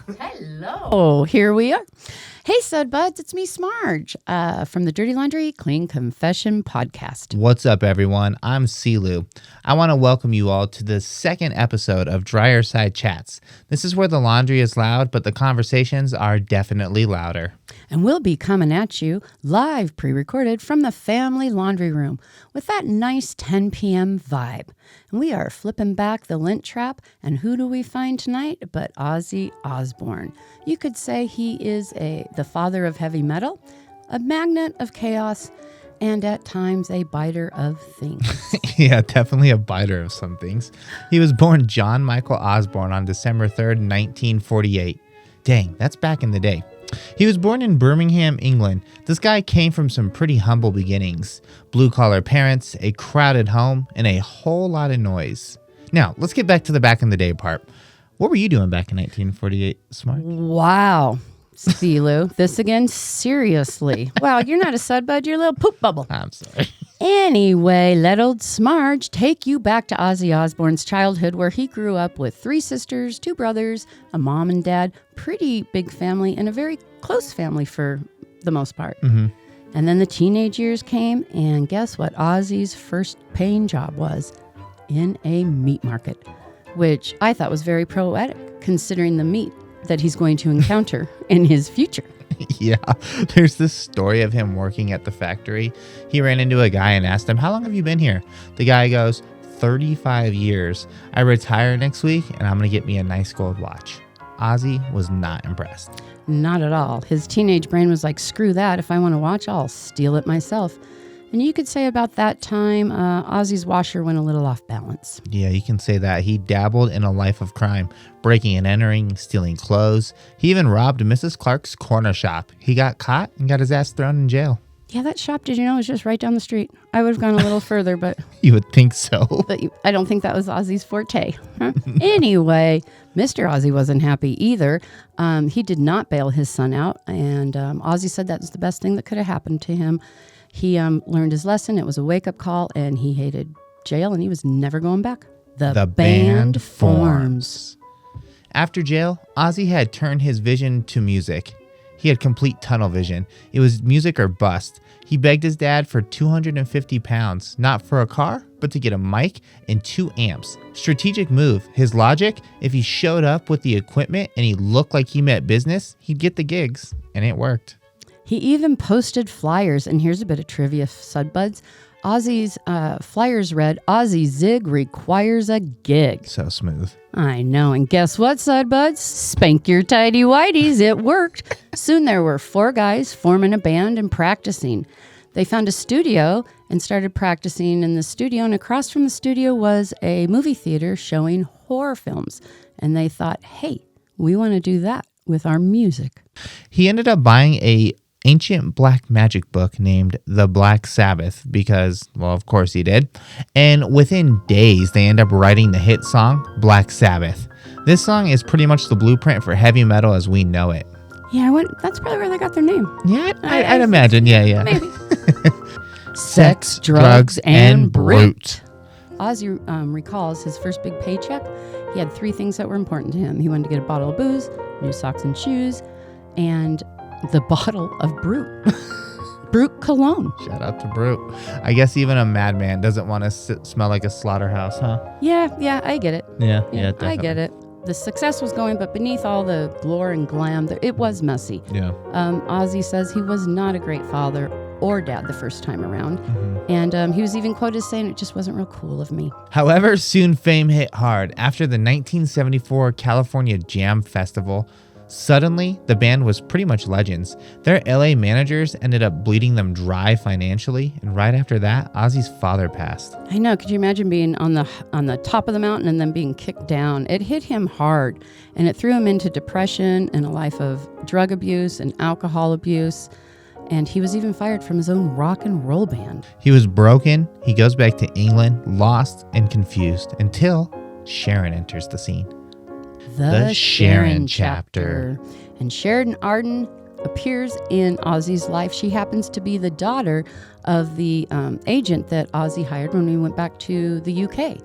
Hello, here we are. Hey, Sud Buds, it's me, Smarg, from the Dirty Laundry Clean Confession podcast. What's up, everyone? I'm C-Lew. I want to welcome you all to the second episode of Dryerside Chats. This is where the laundry is loud, but the conversations are definitely louder. And we'll be coming at you live, pre-recorded from the family laundry room with that nice 10 p.m. vibe. And we are flipping back the lint trap, and who do we find tonight but Ozzy Osbourne? You could say he is the father of heavy metal, a magnet of chaos, and at times a biter of things. Yeah, definitely a biter of some things. He was born John Michael Osbourne on December 3rd, 1948. Dang, that's back in the day. He was born in Birmingham, England. This guy came from some pretty humble beginnings. Blue-collar parents, a crowded home, and a whole lot of noise. Now, let's get back to the back in the day part. What were you doing back in 1948, Smarg? Wow. C-Lew, this again? Seriously. Wow, you're not a Sud Bud, you're a little poop bubble. I'm sorry. Anyway, let old Smarg take you back to Ozzy Osbourne's childhood, where he grew up with 3 sisters, 2 brothers, a mom and dad, pretty big family, and a very close family for the most part. Mm-hmm. And then the teenage years came, and guess what Ozzy's first paying job was? In a meat market, which I thought was very poetic, considering the meat that he's going to encounter in his future. Yeah, there's this story of him working at the factory. He ran into a guy and asked him, "How long have you been here?" The guy goes, 35 years. I retire next week and I'm going to get me a nice gold watch. Ozzy was not impressed. Not at all. His teenage brain was like, screw that. If I want to watch, I'll steal it myself. And you could say about that time, Ozzy's washer went a little off balance. Yeah, you can say that. He dabbled in a life of crime, breaking and entering, stealing clothes. He even robbed Mrs. Clark's corner shop. He got caught and got his ass thrown in jail. Yeah, that shop, did you know, was just right down the street. I would have gone a little further, but... You would think so. But I don't think that was Ozzy's forte. Huh? Anyway, Mr. Ozzy wasn't happy either. He did not bail his son out, and Ozzy said that was the best thing that could have happened to him. He learned his lesson. It was a wake-up call, and he hated jail, and he was never going back. The band forms. After jail, Ozzy had turned his vision to music. He had complete tunnel vision. It was music or bust. He begged his dad for 250 pounds, not for a car, but to get a mic and 2 amps. Strategic move. His logic, if he showed up with the equipment and he looked like he meant business, he'd get the gigs, and it worked. He even posted flyers, and here's a bit of trivia, Sud Buds. Ozzy's flyers read, "Ozzy Zig requires a gig." So smooth. I know, and guess what, Sud Buds? Spank your tidy whities, it worked. Soon there were 4 guys forming a band and practicing. They found a studio and started practicing in the studio, and across from the studio was a movie theater showing horror films. And they thought, hey, we want to do that with our music. He ended up buying a ancient black magic book named The Black Sabbath because, well, of course he did. And within days, they end up writing the hit song, Black Sabbath. This song is pretty much the blueprint for heavy metal as we know it. Yeah, that's probably where they got their name. Yeah, I'd imagine. Yeah. Maybe. Sex, drugs, and brute. Ozzy recalls his first big paycheck. He had 3 things that were important to him. He wanted to get a bottle of booze, new socks and shoes, and the bottle of Brute. Brute cologne. Shout out to Brute. I guess even a madman doesn't want to smell like a slaughterhouse, huh? Yeah, I get it. Yeah, definitely. I get it. The success was going, but beneath all the glory and glam, it was messy. Yeah. Ozzy says he was not a great father or dad the first time around. Mm-hmm. And he was even quoted as saying, "It just wasn't real cool of me." However, soon fame hit hard. After the 1974 California Jam Festival, suddenly the band was pretty much legends. Their LA managers ended up bleeding them dry financially, and right after that, Ozzy's father passed. I know. Could you imagine being on the top of the mountain and then being kicked down? It hit him hard, and it threw him into depression and a life of drug abuse and alcohol abuse. And he was even fired from his own rock and roll band. He was broken. He goes back to England, lost and confused, until Sharon enters the scene. The Sharon chapter. And Sharon Arden appears in Ozzy's life. She happens to be the daughter of the agent that Ozzy hired when we went back to the UK.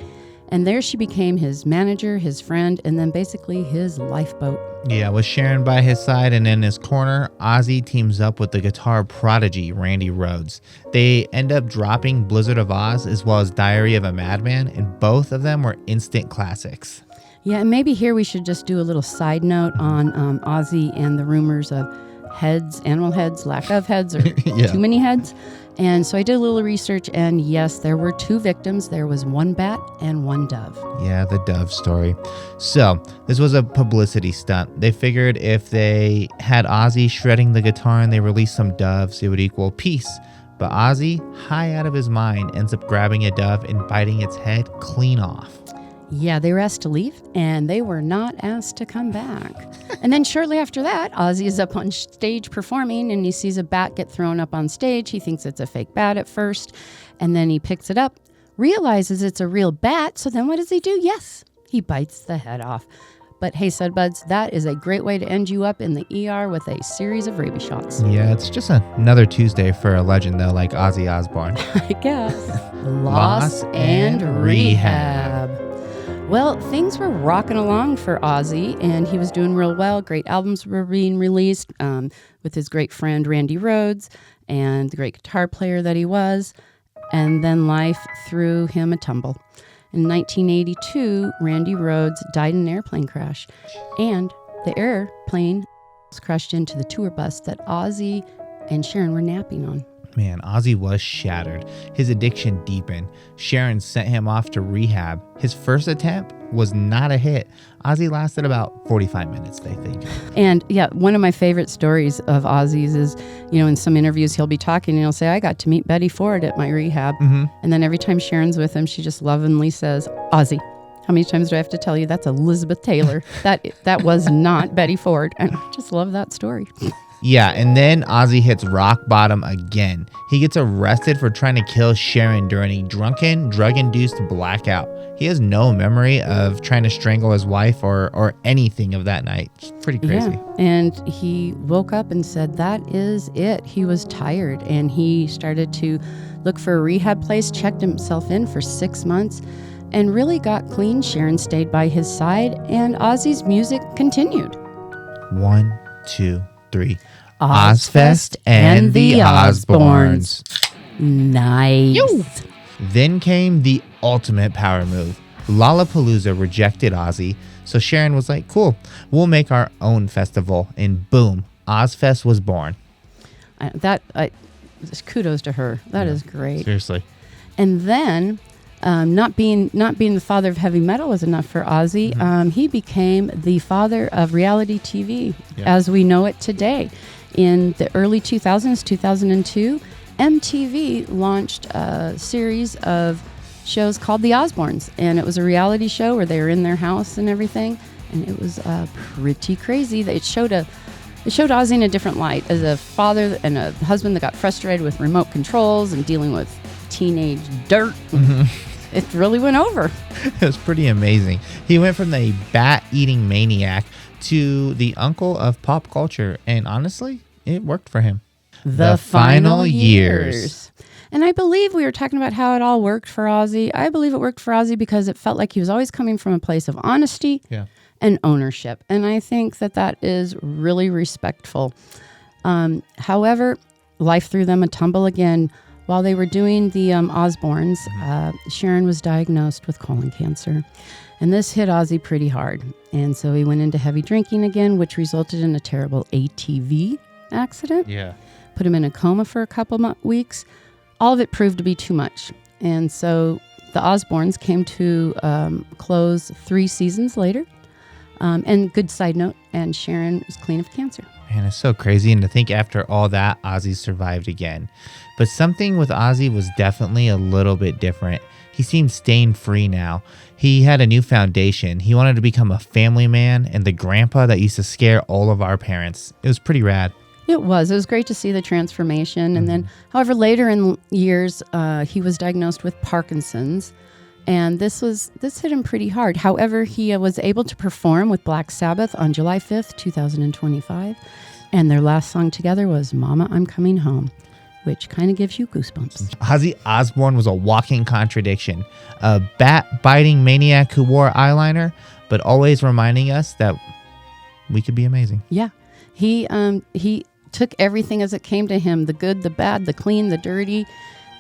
And there she became his manager, his friend, and then basically his lifeboat. Yeah, with Sharon by his side and in his corner, Ozzy teams up with the guitar prodigy, Randy Rhoads. They end up dropping Blizzard of Oz as well as Diary of a Madman, and both of them were instant classics. Yeah, and maybe here we should just do a little side note on Ozzy and the rumors of heads, animal heads, lack of heads, or too many heads. And so I did a little research, and yes, there were 2 victims. There was 1 bat and 1 dove. Yeah, the dove story. So this was a publicity stunt. They figured if they had Ozzy shredding the guitar and they released some doves, it would equal peace. But Ozzy, high out of his mind, ends up grabbing a dove and biting its head clean off. Yeah, they were asked to leave, and they were not asked to come back. And then shortly after that, Ozzy is up on stage performing, and he sees a bat get thrown up on stage. He thinks it's a fake bat at first, and then he picks it up, realizes it's a real bat, so then what does he do? Yes, he bites the head off. But hey, Sudbuds, that is a great way to end you up in the ER with a series of rabies shots. Yeah, it's just another Tuesday for a legend, though, like Ozzy Osbourne. I guess. Loss and rehab. Well, things were rocking along for Ozzy, and he was doing real well. Great albums were being released with his great friend Randy Rhoads and the great guitar player that he was. And then life threw him a tumble. In 1982, Randy Rhoads died in an airplane crash, and the airplane was crashed into the tour bus that Ozzy and Sharon were napping on. Man, Ozzy was shattered. His addiction deepened. Sharon sent him off to rehab. His first attempt was not a hit. Ozzy lasted about 45 minutes, they think. And yeah, one of my favorite stories of Ozzy's is, in some interviews he'll be talking and he'll say, I got to meet Betty Ford at my rehab. Mm-hmm. And then every time Sharon's with him, she just lovingly says, Ozzy, how many times do I have to tell you that's Elizabeth Taylor? that was not Betty Ford. And I just love that story. Yeah, and then Ozzy hits rock bottom again. He gets arrested for trying to kill Sharon during a drunken, drug-induced blackout. He has no memory of trying to strangle his wife or anything of that night. It's pretty crazy. Yeah, and he woke up and said, that is it. He was tired, and he started to look for a rehab place, checked himself in for 6 months, and really got clean. Sharon stayed by his side, and Ozzy's music continued. 1, 2, 3. Ozfest and the Osbournes. Nice. Yo. Then came the ultimate power move. Lollapalooza rejected Ozzy, so Sharon was like, cool, we'll make our own festival. And boom, Ozfest was born. Kudos to her. That is great. Seriously. And then not being the father of heavy metal was enough for Ozzy. Mm-hmm. He became the father of reality TV as we know it today. In the early 2000s, 2002, MTV launched a series of shows called The Osbournes, and it was a reality show where they were in their house and everything, and it was pretty crazy. It showed Ozzy in a different light as a father and a husband that got frustrated with remote controls and dealing with teenage dirt. Mm-hmm. It really went over. It was pretty amazing. He went from the bat-eating maniac to the uncle of pop culture, and honestly, it worked for him. The final years. And I believe we were talking about how it all worked for Ozzy. I believe it worked for Ozzy because it felt like he was always coming from a place of honesty and ownership. And I think that is really respectful. However, life threw them a tumble again. While they were doing the Osbournes, Sharon was diagnosed with colon cancer. And this hit Ozzy pretty hard. And so he went into heavy drinking again, which resulted in a terrible ATV accident. Yeah. Put him in a coma for a couple weeks. All of it proved to be too much. And so the Osbournes came to close 3 seasons later. And good side note, and Sharon was clean of cancer. Man, it's so crazy. And to think after all that, Ozzy survived again. But something with Ozzy was definitely a little bit different. He seemed stain-free now. He had a new foundation. He wanted to become a family man and the grandpa that used to scare all of our parents. It was pretty rad. It was great to see the transformation. And then, however, later in years, he was diagnosed with Parkinson's. And this hit him pretty hard. However, he was able to perform with Black Sabbath on July 5th, 2025. And their last song together was Mama, I'm Coming Home. which kind of gives you goosebumps. Ozzy Osbourne was a walking contradiction, a bat-biting maniac who wore eyeliner, but always reminding us that we could be amazing. Yeah. He took everything as it came to him, the good, the bad, the clean, the dirty,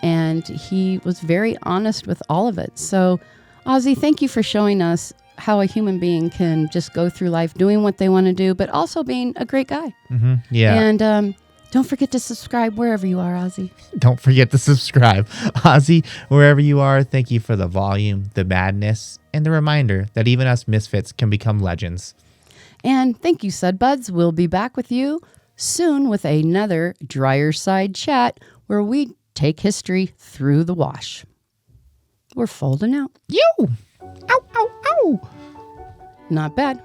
and he was very honest with all of it. So, Ozzy, thank you for showing us how a human being can just go through life doing what they want to do, but also being a great guy. Mm-hmm. Yeah. And don't forget to subscribe wherever you are, Ozzy. Don't forget to subscribe. Ozzy, wherever you are, thank you for the volume, the madness, and the reminder that even us misfits can become legends. And thank you, Sudbuds. We'll be back with you soon with another Dryerside Chat where we take history through the wash. We're folding out. You! Ow, ow, ow! Not bad.